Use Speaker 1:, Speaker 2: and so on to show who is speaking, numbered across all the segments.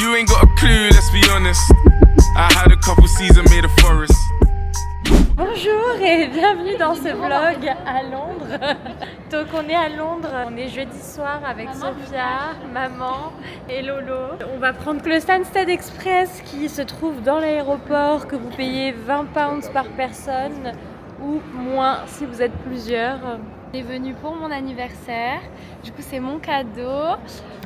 Speaker 1: You ain't got a clue, let's be honest. I had a couple seasons made a forest.
Speaker 2: Bonjour et bienvenue dans ce vlog à Londres. Donc on est à Londres, on est jeudi soir avec Sophia, maman et Lolo. On va prendre le Stansted Express qui se trouve dans l'aéroport, que vous payez 20 pounds par personne ou moins si vous êtes plusieurs. On est venu pour mon anniversaire, du coup c'est mon cadeau.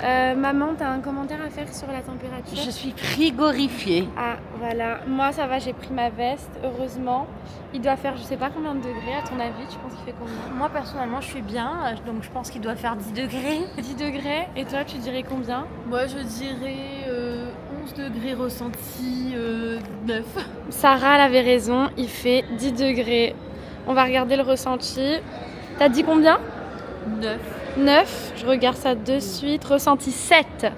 Speaker 2: Maman, t'as un commentaire à faire sur la température?
Speaker 3: Je suis frigorifiée.
Speaker 2: Ah voilà, moi ça va, j'ai pris ma veste, heureusement. Il doit faire je sais pas combien de degrés, à ton avis, tu penses qu'il fait combien? Moi personnellement je suis bien, donc je pense qu'il doit faire 10 degrés. 10 degrés, et toi tu dirais combien?
Speaker 3: Moi je dirais 11 degrés ressenti, 9.
Speaker 2: Sarah elle avait raison, il fait 10 degrés. On va regarder le ressenti. T'as dit combien?
Speaker 3: 9.
Speaker 2: 9, je regarde ça de suite, ressenti 7.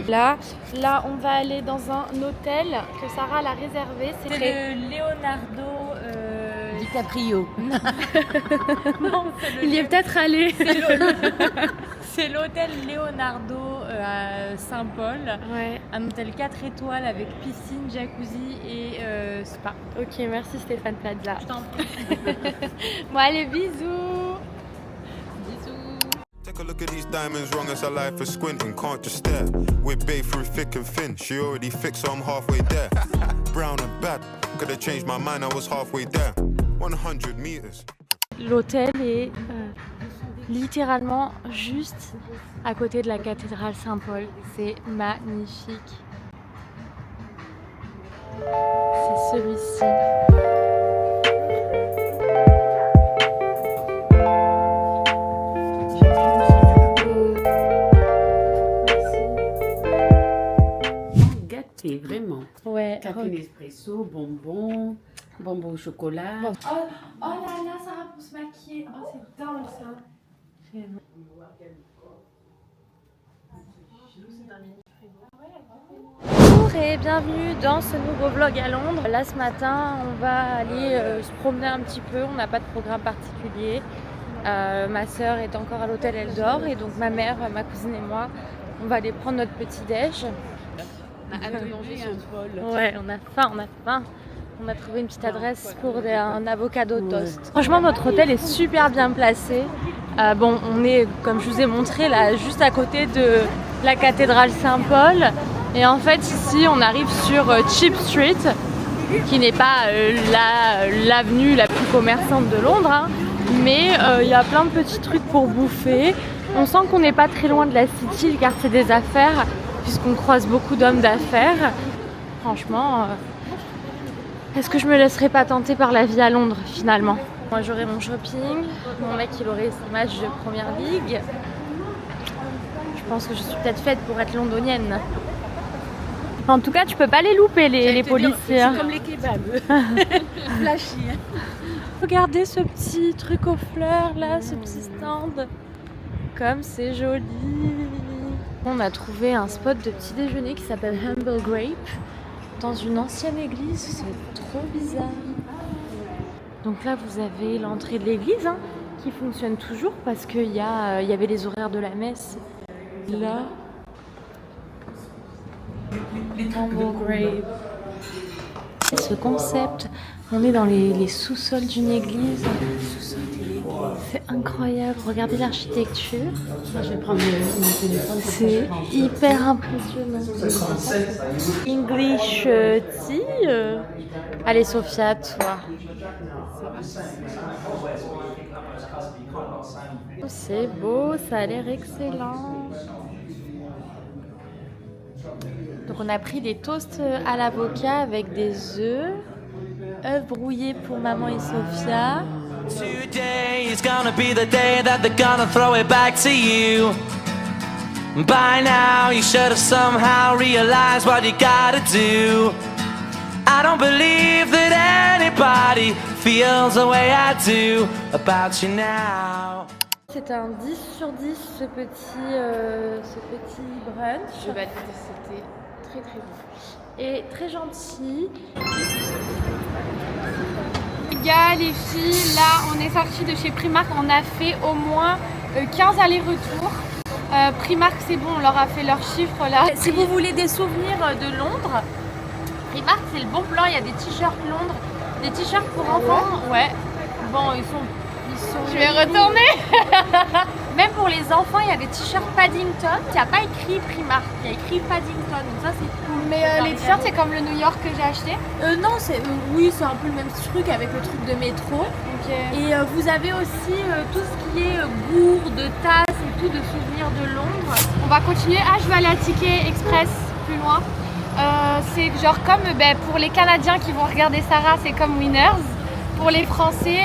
Speaker 2: Là, on va aller dans un hôtel que Sarah l'a réservé. C'est le Leonardo
Speaker 3: DiCaprio.
Speaker 2: Non, il y est peut-être allé. C'est l'hôtel Leonardo à Saint-Paul. Ouais. Un hôtel 4 étoiles avec piscine, jacuzzi et spa. Ok, merci Stéphane Plaza.
Speaker 3: Je t'en prie.
Speaker 2: Bon allez, bisous.
Speaker 1: Take a look at these diamonds, wrong as her life for squinting, can't just stare. We're babe through thick and thin, she already fixed, so I'm halfway there. Brown and bad, could have changed my mind, I was halfway there. 100 meters.
Speaker 2: L'hôtel est littéralement juste à côté de la cathédrale Saint-Paul. C'est magnifique. C'est celui-ci.
Speaker 3: Gâté, vraiment.
Speaker 2: Ouais.
Speaker 3: Café Nespresso, bonbons au chocolat.
Speaker 2: Bon. Oh là là, Sarah pour se maquiller. Oh, c'est dingue ça. Bonjour et bienvenue dans ce nouveau vlog à Londres. Là ce matin on va aller se promener un petit peu, on n'a pas de programme particulier. Ma soeur est encore à l'hôtel, elle dort, et donc ma mère, ma cousine et moi on va aller prendre notre petit déj.
Speaker 3: On a hâte de manger un bol.
Speaker 2: Ouais, on a faim. On a trouvé une petite adresse pour un avocado toast. Franchement, notre hôtel est super bien placé. Bon, on est, comme je vous ai montré, là, juste à côté de la cathédrale Saint-Paul. Et en fait, ici, on arrive sur Cheap Street, qui n'est pas l'avenue la plus commerçante de Londres, hein, mais il y a plein de petits trucs pour bouffer. On sent qu'on n'est pas très loin de la City, le quartier des affaires, puisqu'on croise beaucoup d'hommes d'affaires. Franchement, est-ce que je me laisserai pas tenter par la vie à Londres finalement? Moi j'aurai mon shopping, mon mec il aurait ses matchs de première ligue. Je pense que je suis peut-être faite pour être londonienne. En tout cas tu peux pas les louper les policiers.
Speaker 3: C'est comme les kebabs. Flashy.
Speaker 2: Regardez ce petit truc aux fleurs là, ce petit stand. Comme c'est joli. On a trouvé un spot de petit déjeuner qui s'appelle Humble Grape dans une ancienne église, c'est trop bizarre. Donc là vous avez l'entrée de l'église hein, qui fonctionne toujours parce qu'il y avait les horaires de la messe. Là, Humble Grape. Ce concept, on est dans les sous-sols d'une église. C'est incroyable, regardez l'architecture.
Speaker 3: Je vais prendre mon téléphone.
Speaker 2: C'est hyper impressionnant. English tea. Allez Sophia, toi. C'est beau, ça a l'air excellent. Donc on a pris des toasts à l'avocat avec des œufs brouillés pour maman et Sophia.
Speaker 4: Today is gonna be the day that they're gonna throw it back to you. By now you should have somehow realized what you gotta do. I don't believe that anybody feels the way I do about you now.
Speaker 2: C'est un 10 sur 10 ce petit brunch.
Speaker 3: Je valide, c'était très très bon.
Speaker 2: Et très gentil. Les gars, les filles, là on est sortis de chez Primark, on a fait au moins 15 allers-retours.
Speaker 3: Primark, c'est bon, on leur a fait leurs chiffres là.
Speaker 2: Si vous voulez des souvenirs de Londres, Primark c'est le bon plan, il y a des t-shirts Londres, des t-shirts pour enfants, ouais. Bon, ils sont
Speaker 3: Je vais retourner.
Speaker 2: Même pour les enfants, il y a des t-shirts Paddington. Il n'y a pas écrit Primark, il y a écrit Paddington. Donc ça, c'est cool.
Speaker 3: Mais les t-shirts, c'est comme le New York que j'ai acheté.
Speaker 2: Non, oui, c'est un peu le même truc avec le truc de métro.
Speaker 3: Okay.
Speaker 2: Et vous avez aussi tout ce qui est gourde, tasses et tout de souvenirs de Londres.
Speaker 3: On va continuer. Ah, je vais aller à Ticket Express plus loin. C'est genre comme pour les Canadiens qui vont regarder Sarah, c'est comme Winners. Pour les Français,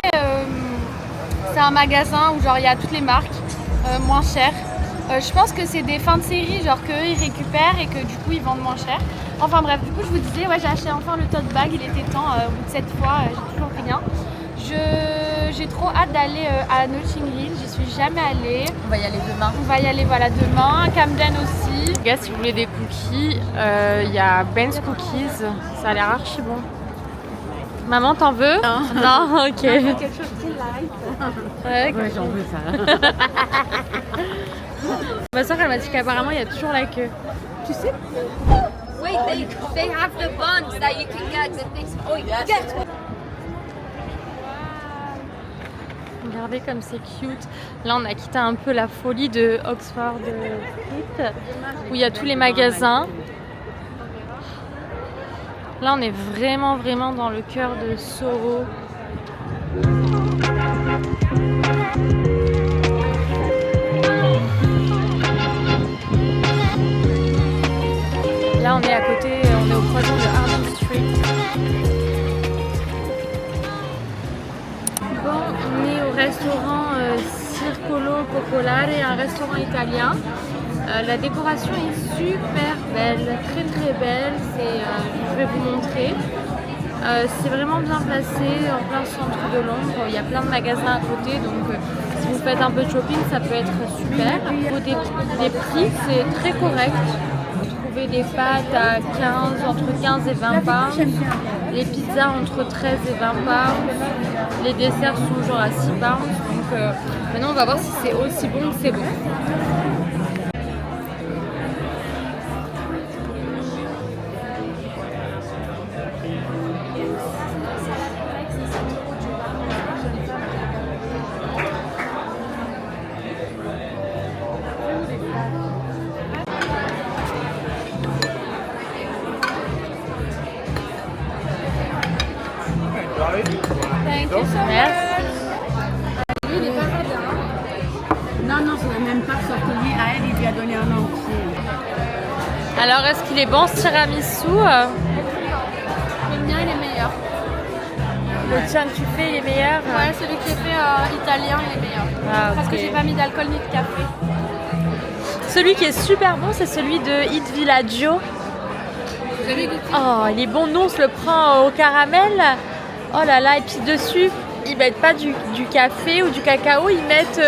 Speaker 3: c'est un magasin où genre il y a toutes les marques moins chères. Je pense que c'est des fins de série, genre qu'eux ils récupèrent et que du coup ils vendent moins cher. Enfin bref, du coup je vous disais, ouais, j'ai acheté enfin le tote bag, il était temps, au bout de cette fois, j'ai toujours rien. J'ai trop hâte d'aller à Notting Hill, j'y suis jamais allée.
Speaker 2: On va y aller demain.
Speaker 3: On va y aller voilà demain, Camden aussi.
Speaker 2: Les gars, si vous voulez des cookies, il y a Ben's Cookies, ça a l'air archi bon. Maman, t'en veux? Non, ok.
Speaker 3: Quelque chose qui light.
Speaker 2: Ouais,
Speaker 5: j'en veux ça.
Speaker 2: Ma soeur, elle m'a dit qu'apparemment, il y a toujours la queue. Tu sais?
Speaker 6: Wait, they have the buns that you can get the things. Oh, get.
Speaker 2: Regardez comme c'est cute. Là, on a quitté un peu la folie de Oxford Street, où il y a tous les magasins. Là, on est vraiment dans le cœur de Soho. Là, on est à côté, on est au croisement de Arden Street. Bon, on est au restaurant Circolo Popolare, un restaurant italien. La décoration est super belle, très belle. Je vais vous montrer. C'est vraiment bien placé en plein centre de Londres. Il y a plein de magasins à côté, donc si vous faites un peu de shopping, ça peut être super. Au niveau des prix, c'est très correct. Vous trouvez des pâtes à entre 15 et 20 pounds. Les pizzas entre 13 et 20 pounds. Les desserts sont genre à 6 pounds. Donc maintenant, on va voir si c'est aussi bon que c'est bon. Merci.
Speaker 5: Non, c'est même pas sorti à elle, il lui a donné un entier.
Speaker 2: Alors, est-ce qu'il est bon ce tiramisu?
Speaker 3: Le mien, il est meilleur.
Speaker 2: Le tien que tu fais, il est meilleur?
Speaker 3: Ouais, celui qui est fait italien, il est meilleur.
Speaker 2: Ah,
Speaker 3: Parce que
Speaker 2: ok.
Speaker 3: j'ai pas mis d'alcool ni de café.
Speaker 2: Celui qui est super bon, c'est celui de Eat Villaggio. Oh, il est bon. Nous, on se le prend au caramel. Oh là là, et puis dessus, ils mettent pas du café ou du cacao, ils mettent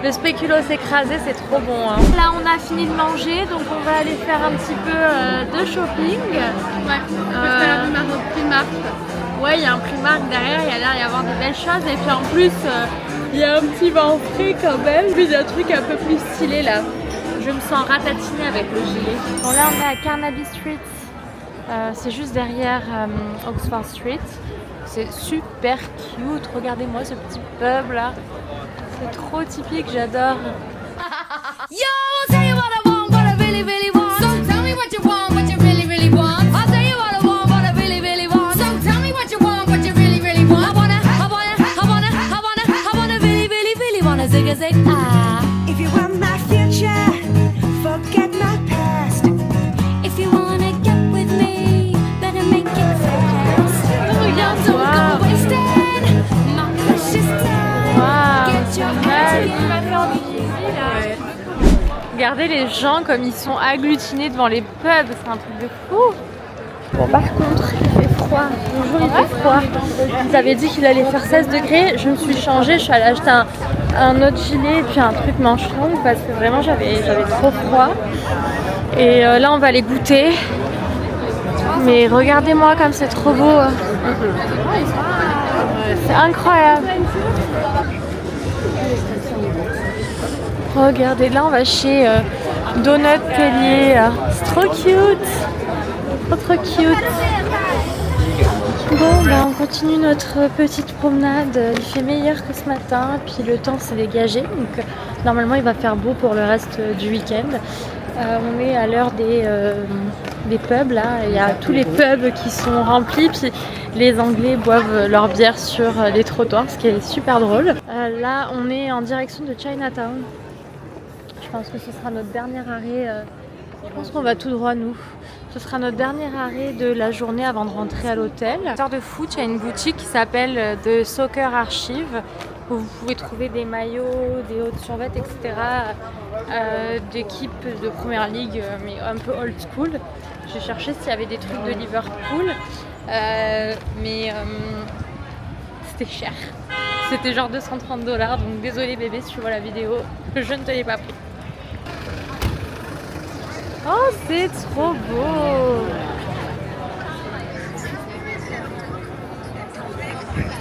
Speaker 2: le spéculoos écrasé, c'est trop bon. Hein. Là, on a fini de manger, donc on va aller faire un petit peu de shopping.
Speaker 3: Ouais, parce qu'elle a vu ma Primark.
Speaker 2: Ouais, il y a un Primark derrière, il y a l'air d'y avoir de belles choses. Et puis en plus, il y a un petit vent frais quand même. Puis il y a un truc un peu plus stylé là. Je me sens ratatinée avec le gilet. Bon, là, on est à Carnaby Street. C'est juste derrière Oxford Street. C'est super cute. Regardez-moi ce petit pub là. C'est trop typique, j'adore.
Speaker 6: Yo, I'll tell you what I want, what I really want. So tell me what you want, what you really want. I'll tell you what I want, what I really want. So tell me what you want, what you really want. I wanna really wanna zig a zig ah.
Speaker 7: If you want my future, forget my past.
Speaker 6: If you wanna get with me, better make it fast. Don't go wasting my precious time.
Speaker 2: Waouh,
Speaker 6: Get your
Speaker 2: Regardez les gens comme ils sont agglutinés devant les pubs, c'est un truc de fou. Bon, par contre, il fait froid. Bonjour, il fait froid. Ils avaient dit qu'il allait faire 16 degrés. Je me suis changée, je suis allée acheter un autre gilet et puis un truc manche longue parce que vraiment j'avais trop froid. Et là, on va les goûter. Mais regardez-moi comme c'est trop beau. C'est incroyable. Regardez, là on va chez Donut Tellier. C'est trop cute. Trop cute. Bon, bah, on continue notre petite promenade. Il fait meilleur que ce matin, puis le temps s'est dégagé. Donc normalement il va faire beau pour le reste du week-end. On est à l'heure des pubs là. Il y a tous les pubs qui sont remplis. Puis les Anglais boivent leur bière sur les trottoirs, ce qui est super drôle. Là on est en direction de Chinatown. Je pense que ce sera notre dernier arrêt. Je pense qu'on va tout droit nous. Ce sera notre dernier arrêt de la journée avant de rentrer à l'hôtel. Histoire de foot, il y a une boutique qui s'appelle The Soccer Archive où vous pouvez trouver des maillots, des hautes survêtements, etc. D'équipes de première ligue, mais un peu old school. J'ai cherché s'il y avait des trucs de Liverpool, mais c'était cher. C'était genre $230, donc désolé bébé si tu vois la vidéo, je ne te l'ai pas pris. Oh, c'est trop beau!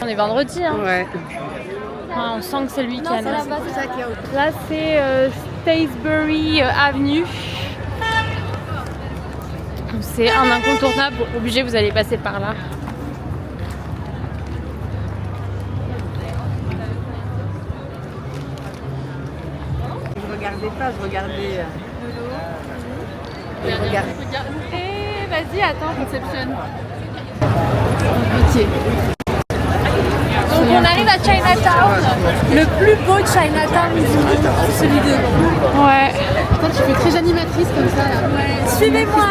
Speaker 2: On est vendredi, hein?
Speaker 5: Ouais.
Speaker 2: Ah, on sent que c'est le week-end. Là, c'est Staysbury Avenue. C'est un incontournable, obligé, vous allez passer par là.
Speaker 5: Je regardais pas, je regardais.
Speaker 3: Vas-y, attends, conceptionne.
Speaker 5: Pitié.
Speaker 2: Donc on arrive à Chinatown, le plus beau Chinatown du monde, celui de vous. Ouais.
Speaker 3: Toi, tu fais très animatrice comme ça là.
Speaker 2: Suivez-moi,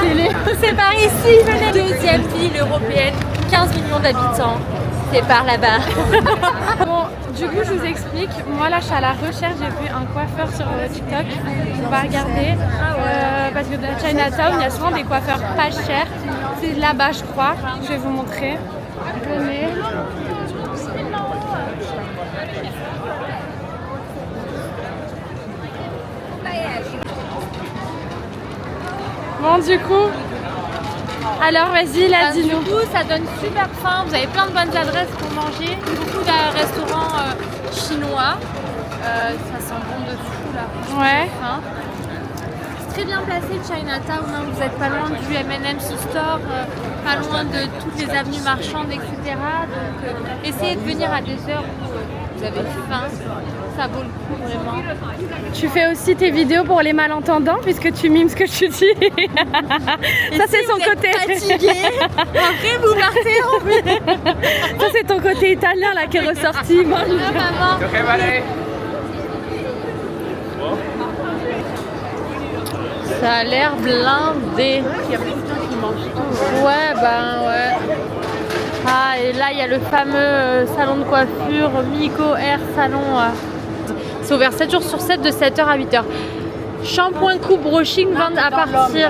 Speaker 2: c'est par ici, venez. Deuxième ville européenne, 15 millions d'habitants, c'est par là-bas.
Speaker 3: Bon, du coup, je vous explique. Moi, là, je suis à la recherche. J'ai vu un coiffeur sur TikTok. On va regarder. Parce que dans Chinatown, il y a souvent des coiffeurs pas chers. C'est là-bas, je crois. Je vais vous montrer. Venez. Bon, du coup, alors vas-y, là, dis-nous.
Speaker 2: Du coup, ça donne super faim. Vous avez plein de bonnes adresses pour manger. Beaucoup de restaurants chinois. Ça sent bon de fou là.
Speaker 3: Ouais.
Speaker 2: Hein. C'est très bien placé le Chinatown. Hein. Vous êtes pas loin du M&M's Store, pas loin de toutes les avenues marchandes, etc. Donc, essayez de venir à des heures où vous avez faim. Ça vaut le coup vraiment.
Speaker 3: Tu fais aussi tes vidéos pour les malentendants puisque tu mimes ce que je dis. Ça c'est son côté.
Speaker 2: Fatigué. Après vous partez en plus.
Speaker 3: Ça c'est ton côté italien là qui est ressorti. Moi,
Speaker 2: ça a l'air blindé. Il y a beaucoup de gens qui mangent tout. Ouais, ben ouais. Ah, et là il y a le fameux salon de coiffure Miko Hair Salon. C'est ouvert 7 jours sur 7 de 7h à 8h. Shampoing, coupe, brushing vendent à partir.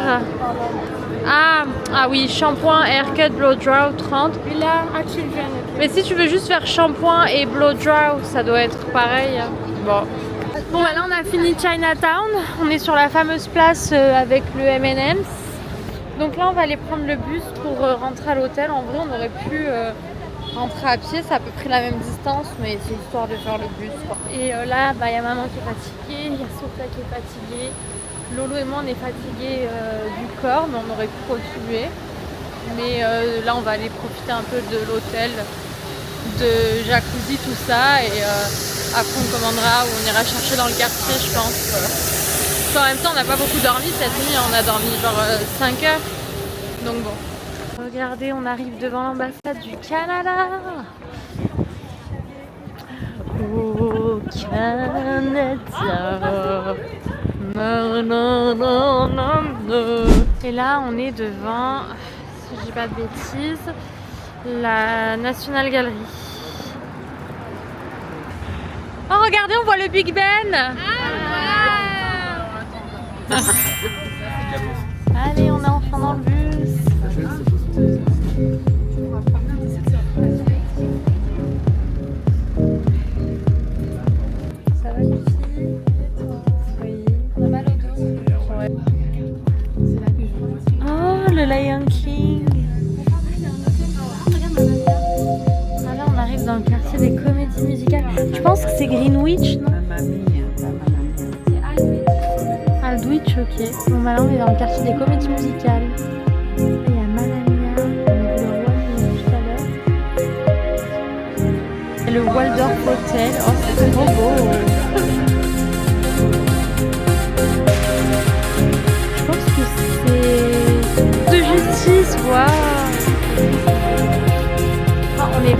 Speaker 2: Ah oui, shampoing, haircut, blow dry 30.
Speaker 3: Et là, à children.
Speaker 2: Mais si tu veux juste faire shampoing et blow dry, ça doit être pareil. Bon. Bon, bah là on a fini Chinatown. On est sur la fameuse place avec le M&M's. Donc là on va aller prendre le bus pour rentrer à l'hôtel. En vrai on aurait pu rentrer à pied, c'est à peu près la même distance, mais c'est histoire de faire le bus quoi. Et là bah, y a maman qui est fatiguée, il y a Sophia qui est fatiguée, Lolo et moi on est fatigués du corps, mais on aurait pu continuer. Mais là on va aller profiter un peu de l'hôtel, de jacuzzi, tout ça, et après on commandera ou on ira chercher dans le quartier je pense. En même temps on n'a pas beaucoup dormi cette nuit, on a dormi genre 5 heures, donc bon. Regardez, on arrive devant l'ambassade du Canada. Oh Canada. Non, non, non, non, non. Et là on est devant, si je dis pas de bêtises, la National Gallery. Oh regardez, on voit le Big Ben. Allez, on est enfin dans le bus. Ça va les filles? Oui. On a mal au dos? Ouais. Oh, le Lion King. Ah là, on arrive dans le quartier des comédies musicales. Je pense que c'est Greenwich, non?
Speaker 5: Mamma mia, mamma mia.
Speaker 2: choquée. Bon, bah là, on est dans le quartier des comédies musicales. Il y a Mamma Mia, on a vu le Roi Lion tout à l'heure. Et le Waldorf Hotel, oh c'est trop beau. Je pense que c'est de justice, waouh. On est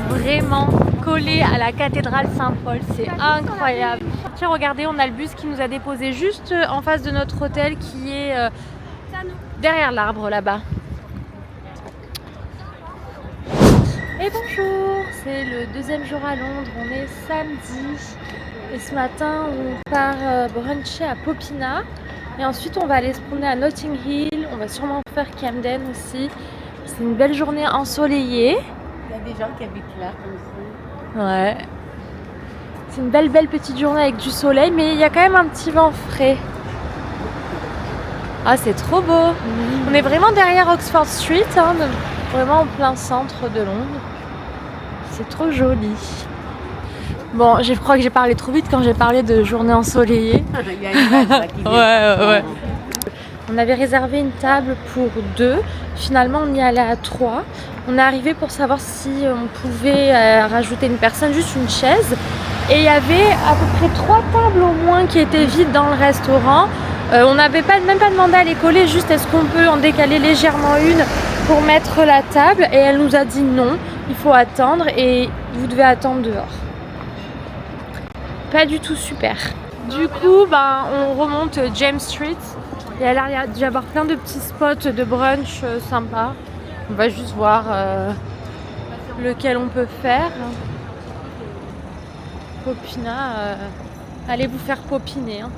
Speaker 2: vraiment collé à la cathédrale Saint-Paul, c'est incroyable. Tiens, regardez, on a le bus qui nous a déposé juste en face de notre hôtel qui est derrière l'arbre là-bas. Et bonjour, c'est le deuxième jour à Londres, on est samedi et ce matin on part bruncher à Popina et ensuite on va aller se promener à Notting Hill, on va sûrement faire Camden aussi. C'est une belle journée ensoleillée.
Speaker 5: Il y a des gens qui habitent là comme ça.
Speaker 2: Ouais. C'est une belle petite journée avec du soleil, mais il y a quand même un petit vent frais. Ah, c'est trop beau. On est vraiment derrière Oxford Street, hein, vraiment en plein centre de Londres. C'est trop joli. Bon, je crois que j'ai parlé trop vite quand j'ai parlé de journée ensoleillée.
Speaker 5: Il y a une vague là, qui vient.
Speaker 2: Ouais. On avait réservé une table pour 2. Finalement, on y allait à 3. On est arrivé pour savoir si on pouvait rajouter une personne, juste une chaise. Et il y avait à peu près 3 tables au moins qui étaient vides dans le restaurant. On n'avait même pas demandé à les coller, juste est-ce qu'on peut en décaler légèrement une pour mettre la table. Et elle nous a dit non, il faut attendre et vous devez attendre dehors. Pas du tout super. Du coup, on remonte James Street. Il y a l'air d'y avoir plein de petits spots de brunch sympas. On va juste voir lequel on peut faire. Popina, allez vous faire popiner. Hein.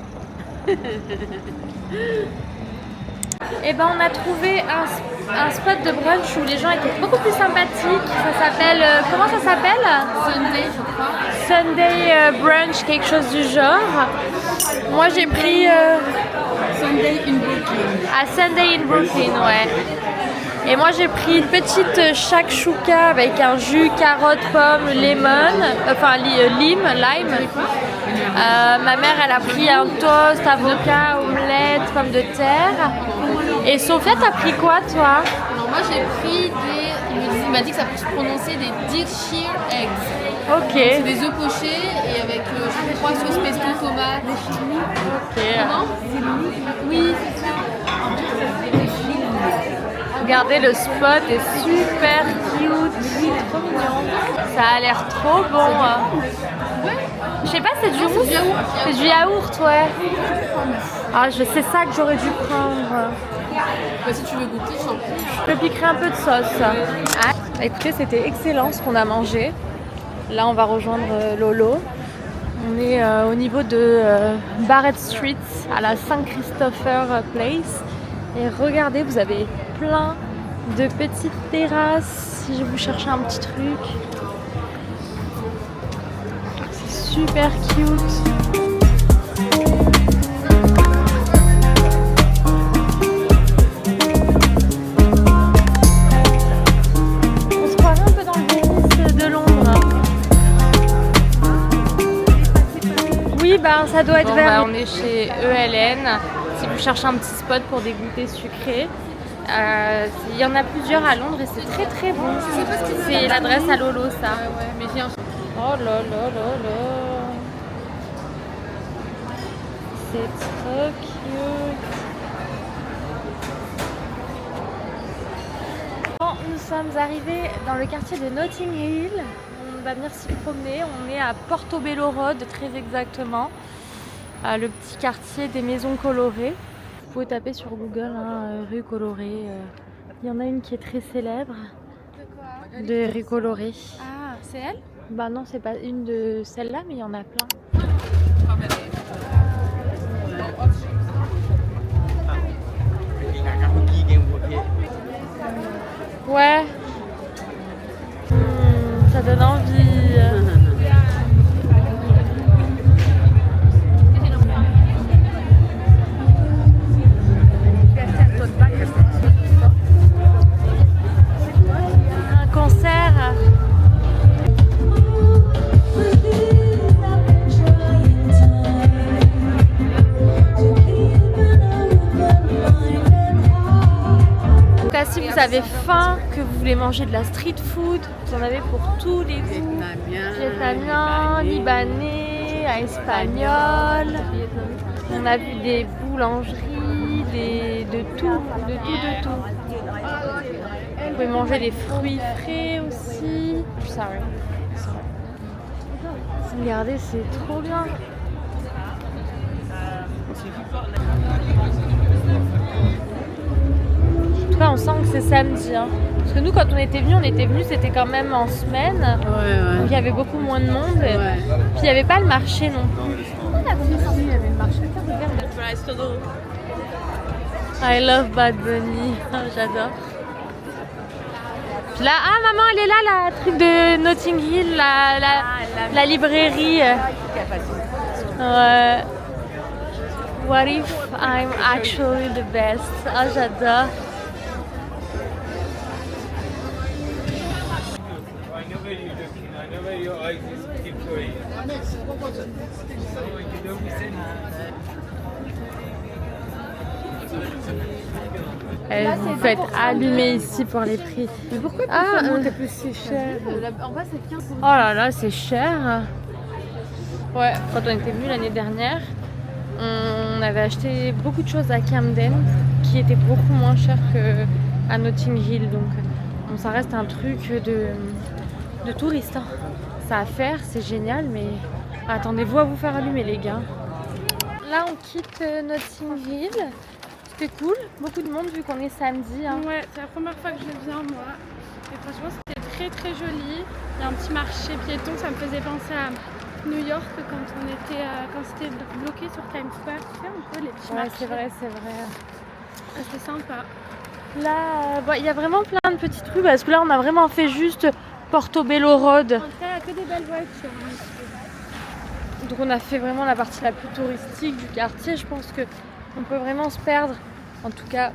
Speaker 2: Et on a trouvé un spot de brunch où les gens étaient beaucoup plus sympathiques. Ça s'appelle, comment ça s'appelle?
Speaker 3: Sunday, je crois.
Speaker 2: Sunday brunch, quelque chose du genre. Moi j'ai pris
Speaker 5: Sunday in Brooklyn.
Speaker 2: à Sunday in Brooklyn, ouais. Et moi j'ai pris une petite shakshuka avec un jus carotte, pomme, lemon, lime. Ma mère elle a pris un toast, avocat, omelette, pommes de terre. Et Sophia, t'as pris quoi toi?
Speaker 3: Alors moi j'ai pris il m'a dit que ça peut se prononcer des Berkshire Eggs.
Speaker 2: Ok.
Speaker 3: C'est des œufs pochés et avec je crois sauce pesto tomate.
Speaker 2: Ok.
Speaker 3: Comment? Oui, c'est ça.
Speaker 2: Regardez, le spot est super cute, trop mignon. Ça a l'air trop bon. Je sais pas, c'est du mousse? C'est du yaourt, ouais. Ah, c'est ça que j'aurais dû prendre.
Speaker 3: Si tu veux goûter, je t'en prie.
Speaker 2: Je peux piquer un peu de sauce. Ah, écoutez, c'était excellent ce qu'on a mangé. Là, on va rejoindre Lolo. On est au niveau de Barrett Street, à la Saint-Christopher Place. Et regardez, vous avez plein de petites terrasses si vous cherchez un petit truc. C'est super cute. On se croirait un peu dans le Venice de Londres. Oui, ça doit être vers. On est chez ELN. Si vous cherchez un petit spot pour des goûters sucrés, il y en a plusieurs à Londres et c'est très très bon. C'est l'adresse à Lolo, ça.
Speaker 3: Ouais, mais viens.
Speaker 2: Oh là là là là. C'est trop cute. Bon, nous sommes arrivés dans le quartier de Notting Hill. On va venir s'y promener. On est à Portobello Road, très exactement. Le petit quartier des maisons colorées. Vous pouvez taper sur Google rue colorée. Il y en a une qui est très célèbre. De rue colorée.
Speaker 3: Ah, c'est elle?
Speaker 2: Bah non, c'est pas une de celles-là, mais il y en a plein. Ouais. Ça donne envie. Un concert. si vous avez faim, que vous voulez manger de la street food, vous en avez pour tous les goûts. Vietnamien, libanais, espagnol. On a vu des boulangeries, de tout. Vous pouvez manger des fruits frais aussi. Sorry. Regardez, c'est trop bien. En tout cas, on sent que c'est samedi. Hein. Parce que nous, quand on était venus, c'était quand même en semaine. Donc il y avait beaucoup moins de monde. Puis il n'y avait pas le marché non plus. Il y avait le marché. I love Bad Bunny. J'adore. Puis là, ah maman, elle est là, la truc de Notting Hill, la librairie. Ouais. What if I'm actually the best? Ah, j'adore. Vous faites allumer ici pour les prix.
Speaker 3: Mais pourquoi
Speaker 2: plus si cher?
Speaker 3: En bas, c'est 15 euros.
Speaker 2: Oh là là, c'est cher. Ouais, quand on était venu l'année dernière, on avait acheté beaucoup de choses à Camden qui étaient beaucoup moins chères qu'à Notting Hill. Donc bon, ça reste un truc de touriste. Hein. Ça à faire, c'est génial, mais attendez-vous à vous faire allumer les gars. Là, on quitte Notting Hill. C'était cool, beaucoup de monde vu qu'on est samedi. Hein.
Speaker 3: Ouais, c'est la première fois que je viens moi. Et franchement, c'était très très joli. Il y a un petit marché piéton, ça me faisait penser à New York quand c'était bloqué sur Times Square. Tu sais, un peu les petits marchés.
Speaker 2: C'est vrai.
Speaker 3: C'est sympa.
Speaker 2: Là, il y a vraiment plein de petites rues parce que là, on a vraiment fait juste Portobello Road.
Speaker 3: En tout cas, il n'y a que des belles voitures.
Speaker 2: Donc on a fait vraiment la partie la plus touristique du quartier. Je pense qu'on peut vraiment se perdre. En tout cas,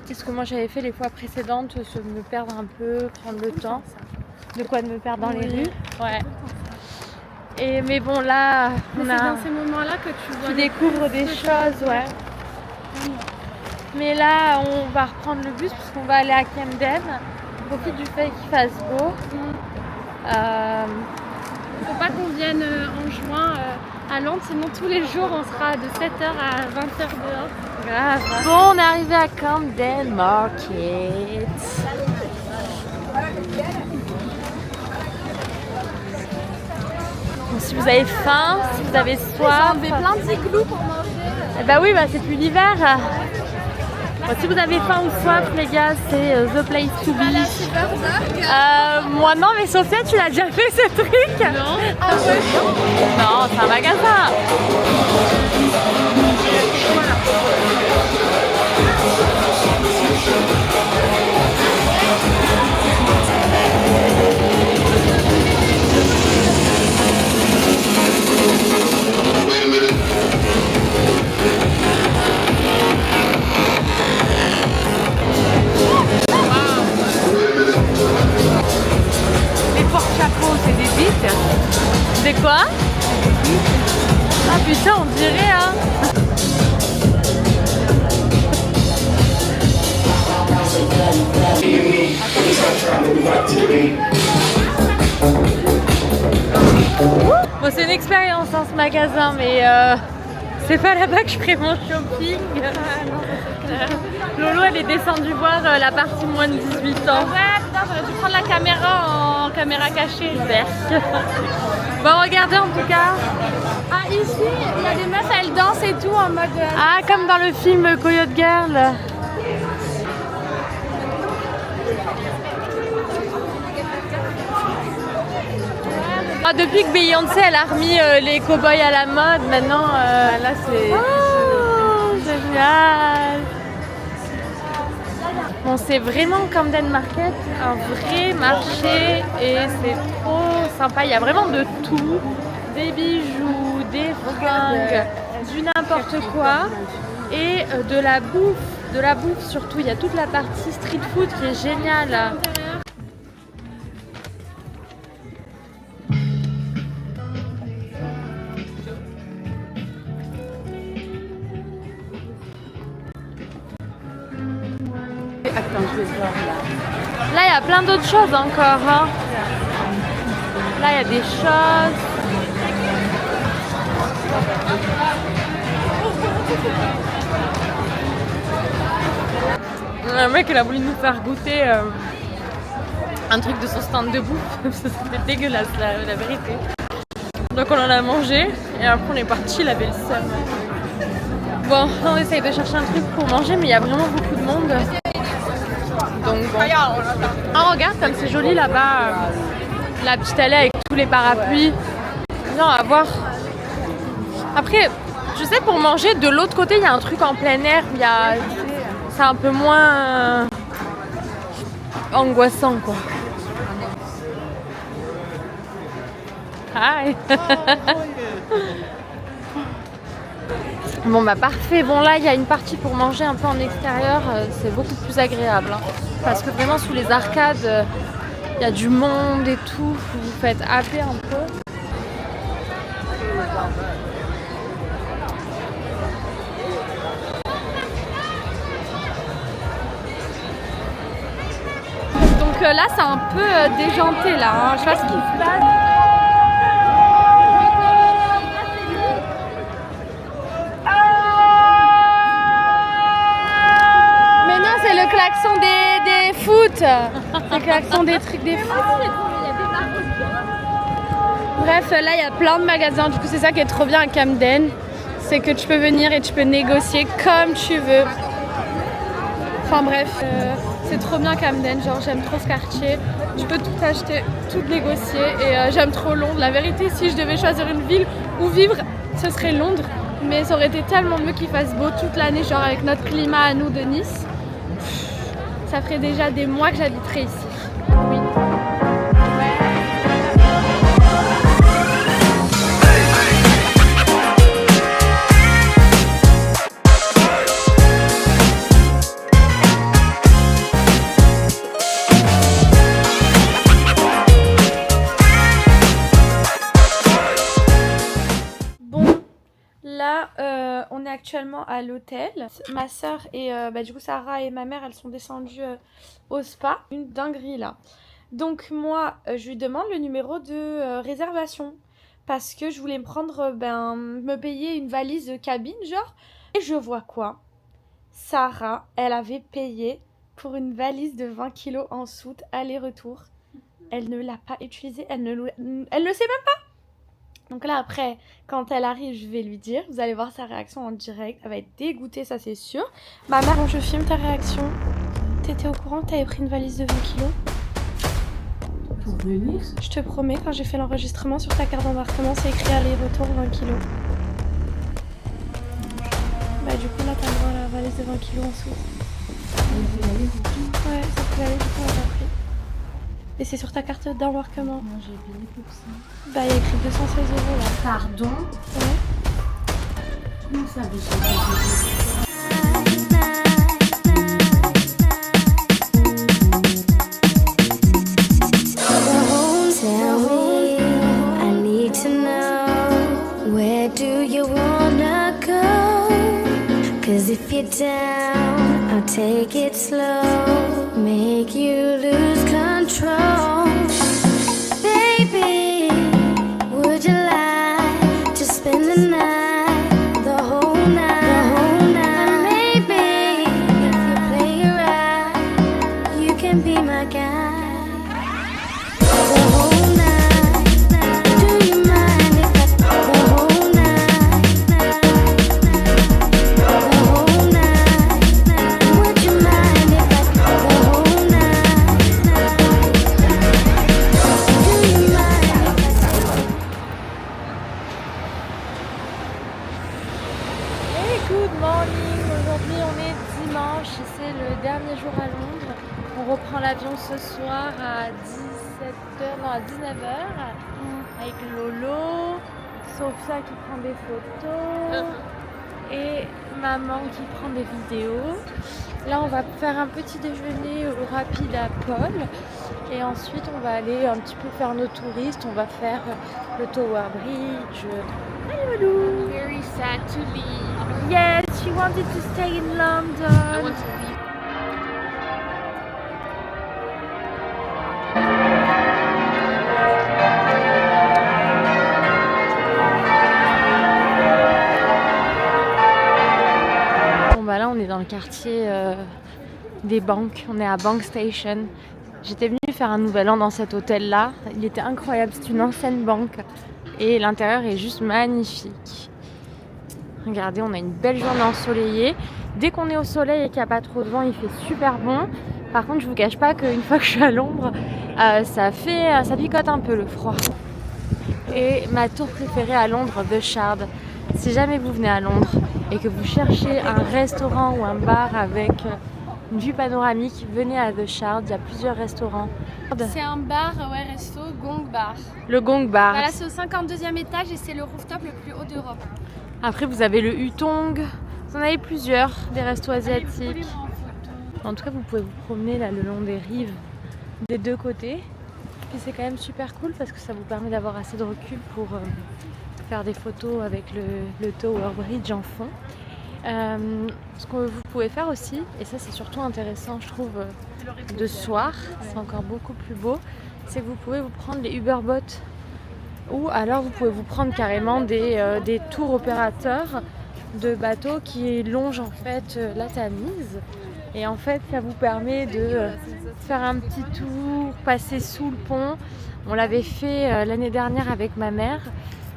Speaker 2: c'est ce que moi j'avais fait les fois précédentes, se me perdre un peu, prendre le temps. De quoi de me perdre dans les rues. Ouais. Mais bon là,
Speaker 3: c'est dans ces moments-là que tu
Speaker 2: découvres des choses, ouais. Mais là, on va reprendre le bus parce qu'on va aller à Camden. On profite du fait qu'il fasse beau.
Speaker 3: Faut pas qu'on vienne en juin à Londres, sinon tous les jours on sera de 7h à 20h dehors.
Speaker 2: Grave. Bon, on est arrivé à Camden Market. Donc, si vous avez faim, si vous avez soif.
Speaker 3: On fait plein de igloos pour manger.
Speaker 2: Bah oui, c'est plus l'hiver. Bon, si vous avez faim ou soif, les gars, c'est the place to be. Moi non, mais Sophia, tu l'as déjà fait ce truc?
Speaker 3: Non.
Speaker 2: Non, c'est un magasin. Les porte-chapeaux, c'est des bites. C'est quoi? Ah putain, on dirait hein. Bon, c'est une expérience hein, ce magasin, mais c'est pas là-bas que je ferai mon shopping. Lolo, elle est descendue voir la partie moins de 18 ans.
Speaker 3: Ouais, putain, j'aurais dû prendre la caméra en caméra cachée.
Speaker 2: Bon, regardez en tout cas.
Speaker 3: Ah, ici, il y a des meufs, elles dansent et tout en mode...
Speaker 2: Ah, comme dans le film Coyote Girl. Ah, depuis que Beyoncé elle a remis les cow-boys à la mode, maintenant là c'est génial. Bon, c'est vraiment Camden Market, un vrai marché et c'est trop sympa. Il y a vraiment de tout, des bijoux, des fringues, du n'importe quoi et de la bouffe surtout. Il y a toute la partie street food qui est géniale.
Speaker 5: Attends, je
Speaker 2: vais voir là. Là, il y a plein d'autres choses encore. Hein. Là, il y a des choses. Un mec, il a voulu nous faire goûter un truc de son stand de bouffe. C'était dégueulasse, la vérité. Donc on en a mangé et après on est parti, il avait le seum. Bon, on essaye de chercher un truc pour manger, mais il y a vraiment beaucoup de monde. Donc bon. Oh, regarde comme c'est joli là-bas. La petite allée avec tous les parapluies. Non, à voir. Après, je sais, pour manger, de l'autre côté, il y a un truc en plein air. C'est un peu moins angoissant, quoi. Hi. Bon bah parfait, bon là il y a une partie pour manger un peu en extérieur, c'est beaucoup plus agréable hein. Parce que vraiment sous les arcades il y a du monde et tout, vous vous faites happer un peu. Donc là c'est un peu déjanté là, hein. Je sais pas ce qui se passe. C'est le klaxon des foot. C'est le klaxon des trucs des foot. Bref, là il y a plein de magasins. Du coup, c'est ça qui est trop bien à Camden. C'est que tu peux venir et tu peux négocier comme tu veux. Enfin bref, c'est trop bien Camden. Genre, j'aime trop ce quartier. Tu peux tout acheter, tout négocier. Et j'aime trop Londres. La vérité, si je devais choisir une ville où vivre, ce serait Londres. Mais ça aurait été tellement mieux qu'il fasse beau toute l'année, genre avec notre climat à nous de Nice. Ça ferait déjà des mois que j'habiterais ici. Oui. Là, on est actuellement à l'hôtel. Ma soeur et du coup Sarah et ma mère, elles sont descendues au spa. Une dinguerie là. Donc moi, je lui demande le numéro de réservation parce que je voulais me prendre, me payer une valise de cabine genre. Et je vois quoi? Sarah, elle avait payé pour une valise de 20 kilos en soute aller-retour. Elle ne l'a pas utilisée, elle ne sait même pas. Donc là après, quand elle arrive, je vais lui dire, vous allez voir sa réaction en direct, elle va être dégoûtée, ça c'est sûr. Ma mère, je filme ta réaction. T'étais au courant que t'avais pris une valise de 20 kilos?
Speaker 5: Pour venir?
Speaker 2: Je te promets, quand j'ai fait l'enregistrement sur ta carte d'embarquement, c'est écrit aller-retour 20 kilos. Bah du coup là t'as le droit à la valise de 20 kilos en dessous. Ouais, ça peut aller, du coup on l'a pris. Et c'est sur ta carte d'embarquement.
Speaker 5: Non, j'ai payé pour ça.
Speaker 2: Bah il y a écrit 216 € là.
Speaker 5: Pardon?
Speaker 2: Ouais.
Speaker 5: Comment ça, j'ai payé?
Speaker 6: Tell me, I need to know, where do you wanna go? 'Cause if you're down, I'll take it slow, make you lose control. Baby, would you like to spend the night, the whole night, And maybe, if you play it right, you can be my guy.
Speaker 2: Good morning, aujourd'hui on est dimanche et c'est le dernier jour à Londres. On reprend l'avion ce soir à 19h avec Lolo, Sophia qui prend des photos et maman qui prend des vidéos. Là on va faire un petit déjeuner au rapide à Paul et ensuite on va aller un petit peu faire nos touristes, on va faire le Tower Bridge. Allez Lolo!
Speaker 3: Very sad to leave.
Speaker 2: Yes, she wanted to stay in London.
Speaker 3: I want to leave.
Speaker 2: quartier des banques. On est à Bank Station. J'étais venue faire un nouvel an dans cet hôtel-là. Il était incroyable, c'est une ancienne banque. Et l'intérieur est juste magnifique. Regardez, on a une belle journée ensoleillée. Dès qu'on est au soleil et qu'il n'y a pas trop de vent, il fait super bon. Par contre, je vous cache pas qu'une fois que je suis à l'ombre, ça picote un peu le froid. Et ma tour préférée à Londres, The Shard. Si jamais vous venez à Londres et que vous cherchez un restaurant ou un bar avec une vue panoramique, venez à The Shard. Il y a plusieurs restaurants.
Speaker 3: C'est un bar, ouais, resto, Gong Bar.
Speaker 2: Le Gong Bar.
Speaker 3: Voilà, c'est au 52e étage et c'est le rooftop le plus haut d'Europe.
Speaker 2: Après, vous avez le Hutong. Vous en avez plusieurs, des restos asiatiques. En tout cas, vous pouvez vous promener là le long des rives des deux côtés. Puis c'est quand même super cool parce que ça vous permet d'avoir assez de recul pour faire des photos avec le Tower Bridge en fond. Ce que vous pouvez faire aussi, et ça c'est surtout intéressant je trouve de soir, c'est encore beaucoup plus beau, c'est que vous pouvez vous prendre les Uberboats ou alors vous pouvez vous prendre carrément des tours opérateurs de bateaux qui longent en fait la Tamise. Et en fait, ça vous permet de faire un petit tour, passer sous le pont. On l'avait fait l'année dernière avec ma mère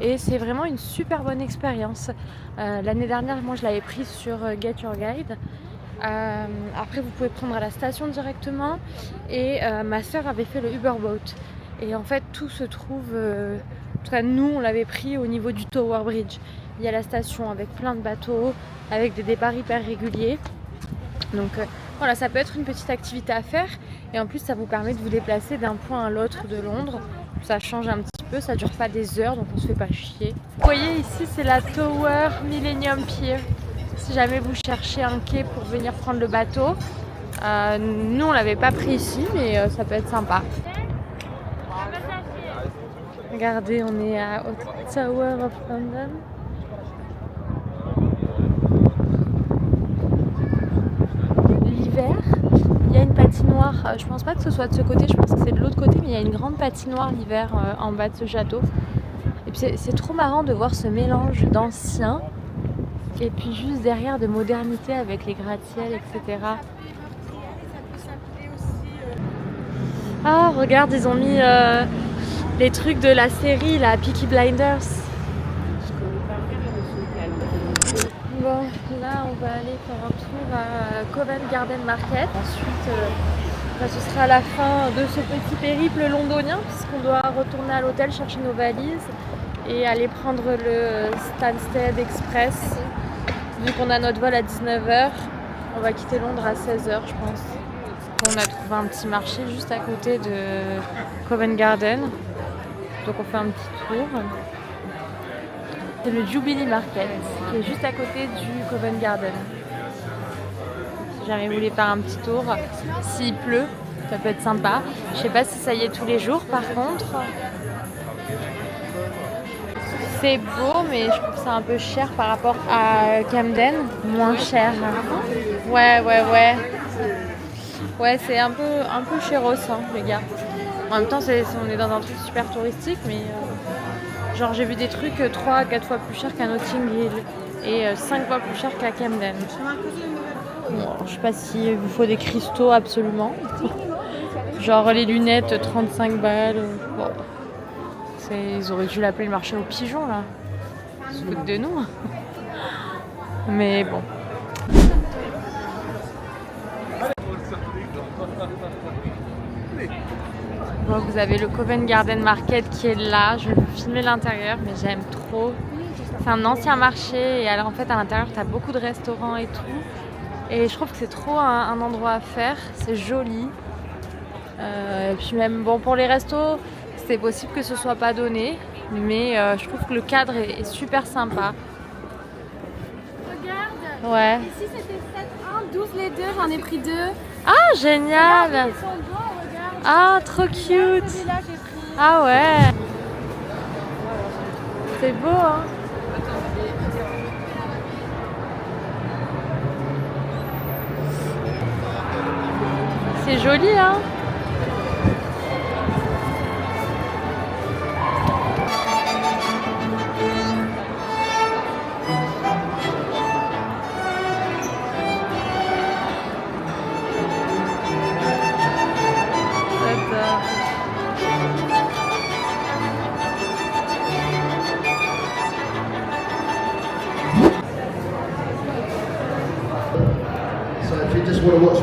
Speaker 2: et c'est vraiment une super bonne expérience. L'année dernière, moi, je l'avais prise sur Get Your Guide. Après, vous pouvez prendre à la station directement et ma soeur avait fait le Uberboat. Et en fait, tout se trouve... en tout cas, nous, on l'avait pris au niveau du Tower Bridge. Il y a la station avec plein de bateaux, avec des départs hyper réguliers. Donc voilà, ça peut être une petite activité à faire et en plus ça vous permet de vous déplacer d'un point à l'autre de Londres. Ça change un petit peu, ça dure pas des heures donc on se fait pas chier. Vous voyez ici c'est la Tower Millennium Pier. Si jamais vous cherchez un quai pour venir prendre le bateau, nous on l'avait pas pris ici mais ça peut être sympa. Regardez, on est au Tower of London. Il y a une patinoire, je pense pas que ce soit de ce côté, je pense que c'est de l'autre côté, mais il y a une grande patinoire l'hiver en bas de ce château. Et puis c'est trop marrant de voir ce mélange d'ancien et puis juste derrière de modernité avec les gratte-ciels, etc. Ah, regarde, ils ont mis les trucs de la série, la Peaky Blinders. Bon, là on va aller faire un tour à Covent Garden Market. Ensuite, ce sera la fin de ce petit périple londonien puisqu'on doit retourner à l'hôtel chercher nos valises et aller prendre le Stansted Express. Vu qu'on a notre vol à 19h, on va quitter Londres à 16h je pense. On a trouvé un petit marché juste à côté de Covent Garden. Donc on fait un petit tour. C'est le Jubilee Market qui est juste à côté du Covent Garden. Si jamais vous voulez faire un petit tour, s'il pleut, ça peut être sympa. Je sais pas si ça y est tous les jours par contre. C'est beau mais je trouve ça un peu cher par rapport à Camden. Moins cher. Ouais. Ouais, c'est un peu chéros hein, les gars. En même temps, on est dans un truc super touristique mais... Genre j'ai vu des trucs 3 à 4 fois plus cher qu'à Notting Hill et 5 fois plus cher qu'à Camden. Bon, je sais pas s'il vous faut des cristaux absolument. Genre les lunettes 35 balles. Bon. Ils auraient dû l'appeler le marché aux pigeons là. Ils se foutent de nous. Mais bon. Bon, vous avez le Covent Garden Market qui est là. Je vais vous filmer l'intérieur, mais j'aime trop. C'est un ancien marché et alors en fait à l'intérieur tu as beaucoup de restaurants et tout. Et je trouve que c'est trop un endroit à faire. C'est joli. Et puis même bon pour les restos, c'est possible que ce soit pas donné, mais je trouve que le cadre est super sympa.
Speaker 3: Regarde.
Speaker 2: Ouais.
Speaker 3: Ici c'était 7,1, 12 les deux, j'en ai pris 2.
Speaker 2: Ah génial.
Speaker 3: Ils sont beaux, regarde.
Speaker 2: Ah trop cute.
Speaker 3: Celui-là j'ai pris.
Speaker 2: Ah ouais. C'est beau hein. C'est joli hein. Bon.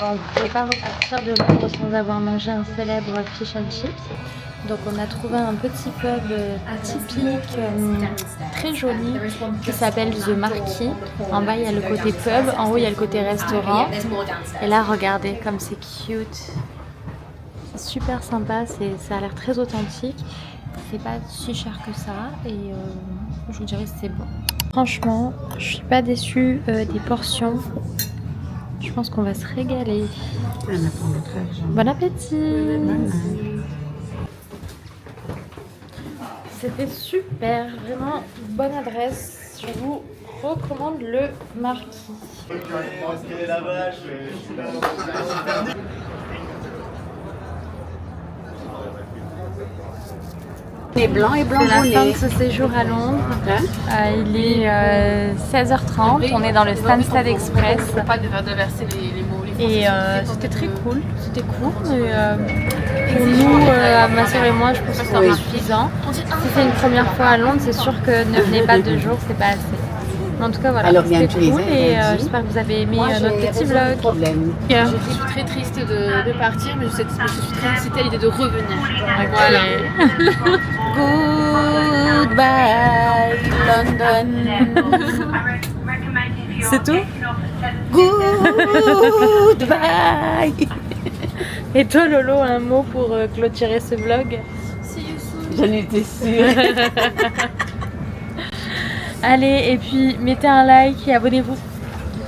Speaker 2: On ne pouvait pas repartir de Londres sans avoir mangé un célèbre fish and chips. Donc on a trouvé un petit pub typique, très joli, qui s'appelle The Marquis. En bas il y a le côté pub, en haut il y a le côté restaurant. Et là regardez comme c'est cute. C'est super sympa, ça a l'air très authentique. C'est pas si cher que ça et je vous dirais que c'est bon. Franchement, je suis pas déçue des portions. Je pense qu'on va se régaler. Bon appétit! C'était super, vraiment bonne adresse. Je vous recommande le Marquis.
Speaker 5: Et blanc et blanc.
Speaker 2: C'est la fin de ce séjour à Londres. Il est 16h30. On est dans le Stansted Express.
Speaker 5: Pas de verser les mots.
Speaker 2: Et c'était très cool. C'était court. Mais pour nous, ma soeur et moi, je pense que c'était suffisant. Si c'est une première fois à Londres, c'est sûr que ne venez pas 2 jours, c'est pas assez. Mais en tout cas, voilà, c'était cool. Et j'espère que vous avez aimé notre petit vlog.
Speaker 3: Je suis très triste de partir, mais je suis très excitée à l'idée de revenir. Voilà.
Speaker 5: Goodbye London.
Speaker 2: C'est tout?
Speaker 5: Goodbye.
Speaker 2: Et toi, Lolo, un mot pour clôturer ce vlog?
Speaker 5: J'en étais sûre.
Speaker 2: Allez, et puis mettez un like et abonnez-vous.